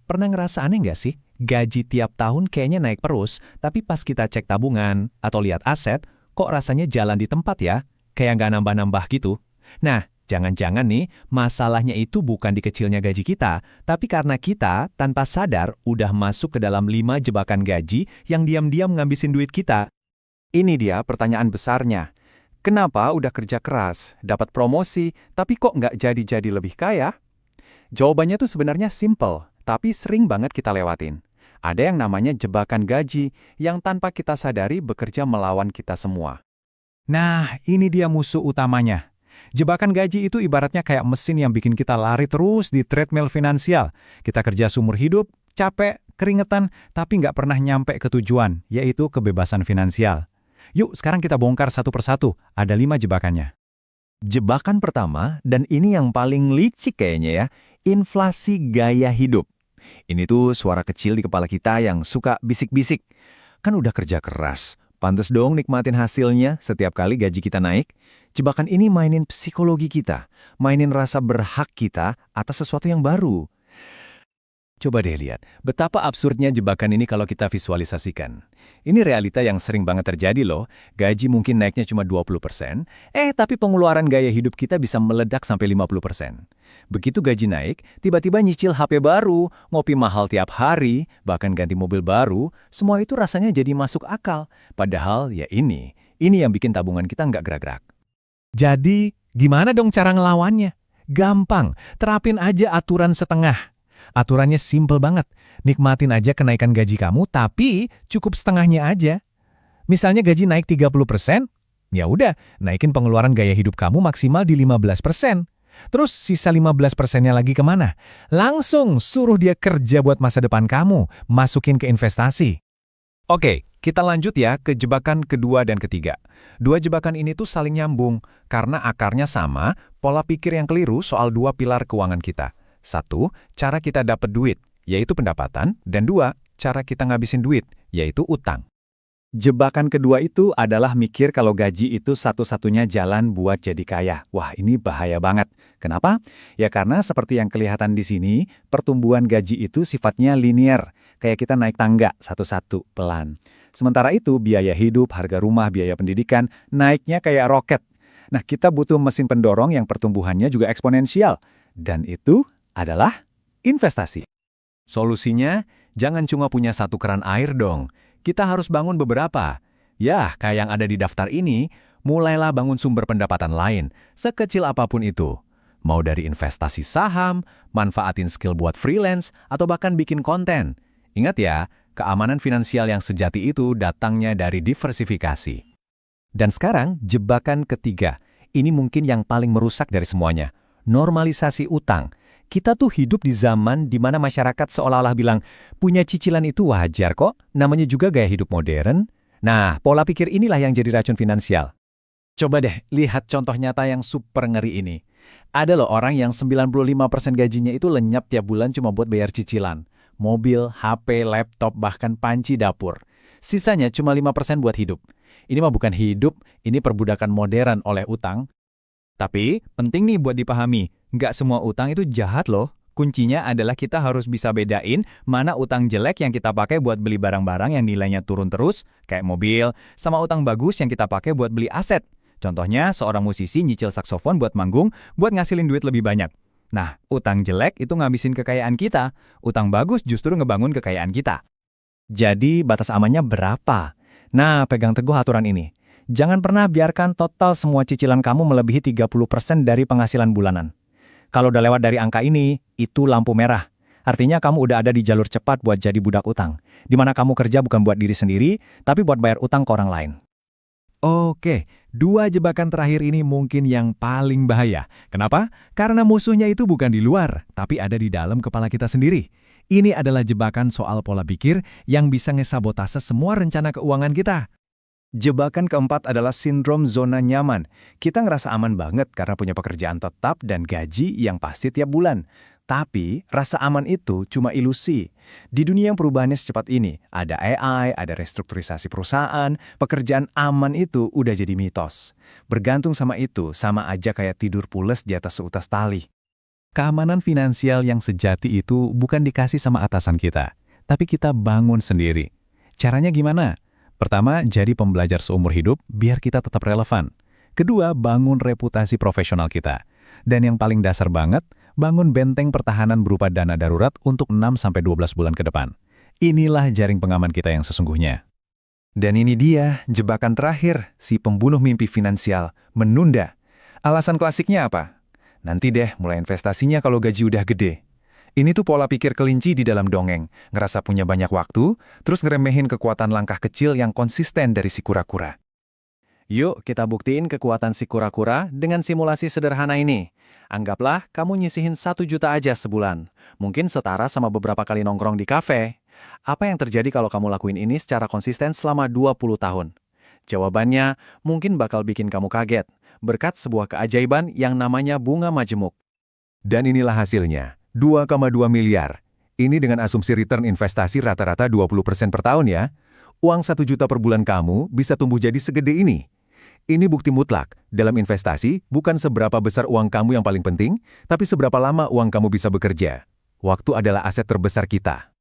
Pernah ngerasa aneh nggak sih? Gaji tiap tahun kayaknya naik terus, tapi pas kita cek tabungan atau lihat aset, kok rasanya jalan di tempat ya? Kayak nggak nambah-nambah gitu. Nah, jangan-jangan nih, masalahnya itu bukan di kecilnya gaji kita, tapi karena kita, tanpa sadar, udah masuk ke dalam 5 jebakan gaji yang diam-diam ngabisin duit kita. Ini dia pertanyaan besarnya. Kenapa udah kerja keras, dapat promosi, tapi kok nggak jadi-jadi lebih kaya? Jawabannya tuh sebenarnya simple, tapi sering banget kita lewatin. Ada yang namanya jebakan gaji, yang tanpa kita sadari bekerja melawan kita semua. Nah, ini dia musuh utamanya. Jebakan gaji itu ibaratnya kayak mesin yang bikin kita lari terus di treadmill finansial. Kita kerja seumur hidup, capek, keringetan, tapi nggak pernah nyampe ke tujuan, yaitu kebebasan finansial. Yuk, sekarang kita bongkar satu persatu. Ada 5 jebakannya. Jebakan pertama, dan ini yang paling licik kayaknya ya, inflasi gaya hidup. Ini tuh suara kecil di kepala kita yang suka bisik-bisik. Kan udah kerja keras, pantes dong nikmatin hasilnya setiap kali gaji kita naik. Jebakan ini mainin psikologi kita, mainin rasa berhak kita atas sesuatu yang baru. Coba deh lihat, betapa absurdnya jebakan ini kalau kita visualisasikan. Ini realita yang sering banget terjadi loh, gaji mungkin naiknya cuma 20%, tapi pengeluaran gaya hidup kita bisa meledak sampai 50%. Begitu gaji naik, tiba-tiba nyicil HP baru, ngopi mahal tiap hari, bahkan ganti mobil baru, semua itu rasanya jadi masuk akal. Padahal ya ini yang bikin tabungan kita nggak gerak-gerak. Jadi, gimana dong cara ngelawannya? Gampang, terapin aja aturan setengah. Aturannya simple banget. Nikmatin aja kenaikan gaji kamu, tapi cukup setengahnya aja. Misalnya gaji naik 30%, ya udah, naikin pengeluaran gaya hidup kamu maksimal di 15%. Terus sisa 15%-nya lagi kemana? Langsung suruh dia kerja buat masa depan kamu, masukin ke investasi. Oke, kita lanjut ya ke jebakan kedua dan ketiga. Dua jebakan ini tuh saling nyambung, karena akarnya sama, pola pikir yang keliru soal dua pilar keuangan kita. Satu, cara kita dapat duit, yaitu pendapatan, dan dua, cara kita ngabisin duit, yaitu utang. Jebakan kedua itu adalah mikir kalau gaji itu satu-satunya jalan buat jadi kaya. Wah, ini bahaya banget. Kenapa? Ya karena seperti yang kelihatan di sini, pertumbuhan gaji itu sifatnya linear, kayak kita naik tangga satu-satu pelan. Sementara itu, biaya hidup, harga rumah, biaya pendidikan, naiknya kayak roket. Nah, kita butuh mesin pendorong yang pertumbuhannya juga eksponensial. Dan itu adalah investasi. Solusinya, jangan cuma punya satu keran air dong. Kita harus bangun beberapa. Ya, kayak yang ada di daftar ini, mulailah bangun sumber pendapatan lain, sekecil apapun itu. Mau dari investasi saham, manfaatin skill buat freelance, atau bahkan bikin konten. Ingat ya, keamanan finansial yang sejati itu datangnya dari diversifikasi. Dan sekarang, jebakan ketiga. Ini mungkin yang paling merusak dari semuanya. Normalisasi utang. Kita tuh hidup di zaman di mana masyarakat seolah-olah bilang, punya cicilan itu wajar kok, namanya juga gaya hidup modern. Nah, pola pikir inilah yang jadi racun finansial. Coba deh, lihat contoh nyata yang super ngeri ini. Ada loh orang yang 95% gajinya itu lenyap tiap bulan cuma buat bayar cicilan. Mobil, HP, laptop, bahkan panci dapur. Sisanya cuma 5% buat hidup. Ini mah bukan hidup, ini perbudakan modern oleh utang. Tapi, penting nih buat dipahami, nggak semua utang itu jahat loh. Kuncinya adalah kita harus bisa bedain mana utang jelek yang kita pakai buat beli barang-barang yang nilainya turun terus, kayak mobil, sama utang bagus yang kita pakai buat beli aset. Contohnya, seorang musisi nyicil saksofon buat manggung, buat ngasilin duit lebih banyak. Nah, utang jelek itu ngabisin kekayaan kita, utang bagus justru ngebangun kekayaan kita. Jadi, batas amannya berapa? Nah, pegang teguh aturan ini. Jangan pernah biarkan total semua cicilan kamu melebihi 30% dari penghasilan bulanan. Kalau udah lewat dari angka ini, itu lampu merah. Artinya kamu udah ada di jalur cepat buat jadi budak utang. Di mana kamu kerja bukan buat diri sendiri, tapi buat bayar utang ke orang lain. Oke, dua jebakan terakhir ini mungkin yang paling bahaya. Kenapa? Karena musuhnya itu bukan di luar, tapi ada di dalam kepala kita sendiri. Ini adalah jebakan soal pola pikir yang bisa ngesabotase semua rencana keuangan kita. Jebakan keempat adalah sindrom zona nyaman. Kita ngerasa aman banget karena punya pekerjaan tetap dan gaji yang pasti tiap bulan. Tapi, rasa aman itu cuma ilusi. Di dunia yang perubahannya secepat ini, ada AI, ada restrukturisasi perusahaan, pekerjaan aman itu udah jadi mitos. Bergantung sama itu, sama aja kayak tidur pules di atas seutas tali. Keamanan finansial yang sejati itu bukan dikasih sama atasan kita, tapi kita bangun sendiri. Caranya gimana? Pertama, jadi pembelajar seumur hidup biar kita tetap relevan. Kedua, bangun reputasi profesional kita. Dan yang paling dasar banget, bangun benteng pertahanan berupa dana darurat untuk 6-12 bulan ke depan. Inilah jaring pengaman kita yang sesungguhnya. Dan ini dia jebakan terakhir si pembunuh mimpi finansial, menunda. Alasan klasiknya apa? Nanti deh mulai investasinya kalau gaji udah gede. Ini tuh pola pikir kelinci di dalam dongeng, ngerasa punya banyak waktu, terus ngeremehin kekuatan langkah kecil yang konsisten dari si kura-kura. Yuk kita buktiin kekuatan si kura-kura dengan simulasi sederhana ini. Anggaplah kamu nyisihin 1 juta aja sebulan. Mungkin setara sama beberapa kali nongkrong di kafe. Apa yang terjadi kalau kamu lakuin ini secara konsisten selama 20 tahun? Jawabannya mungkin bakal bikin kamu kaget, berkat sebuah keajaiban yang namanya bunga majemuk. Dan inilah hasilnya, 2,2 miliar. Ini dengan asumsi return investasi rata-rata 20% per tahun ya. Uang 1 juta per bulan kamu bisa tumbuh jadi segede ini. Ini bukti mutlak, dalam investasi bukan seberapa besar uang kamu yang paling penting, tapi seberapa lama uang kamu bisa bekerja. Waktu adalah aset terbesar kita.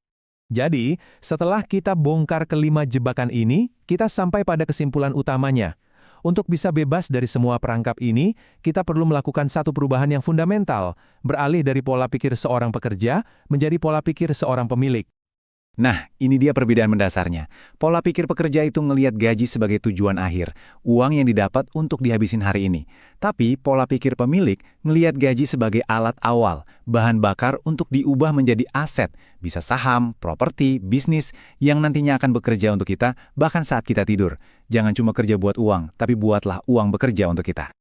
Jadi, setelah kita bongkar kelima jebakan ini, kita sampai pada kesimpulan utamanya. Untuk bisa bebas dari semua perangkap ini, kita perlu melakukan satu perubahan yang fundamental, beralih dari pola pikir seorang pekerja menjadi pola pikir seorang pemilik. Nah, ini dia perbedaan mendasarnya. Pola pikir pekerja itu ngelihat gaji sebagai tujuan akhir, uang yang didapat untuk dihabisin hari ini. Tapi pola pikir pemilik ngelihat gaji sebagai alat awal, bahan bakar untuk diubah menjadi aset, bisa saham, properti, bisnis yang nantinya akan bekerja untuk kita bahkan saat kita tidur. Jangan cuma kerja buat uang, tapi buatlah uang bekerja untuk kita.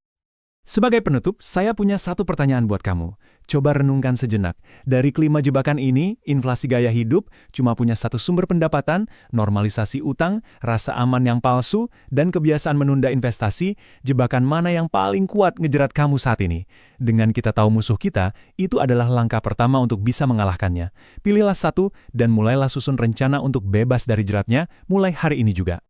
Sebagai penutup, saya punya satu pertanyaan buat kamu. Coba renungkan sejenak. Dari kelima jebakan ini, inflasi gaya hidup cuma punya satu sumber pendapatan, normalisasi utang, rasa aman yang palsu, dan kebiasaan menunda investasi. Jebakan mana yang paling kuat ngejerat kamu saat ini? Dengan kita tahu musuh kita, itu adalah langkah pertama untuk bisa mengalahkannya. Pilihlah satu dan mulailah susun rencana untuk bebas dari jeratnya mulai hari ini juga.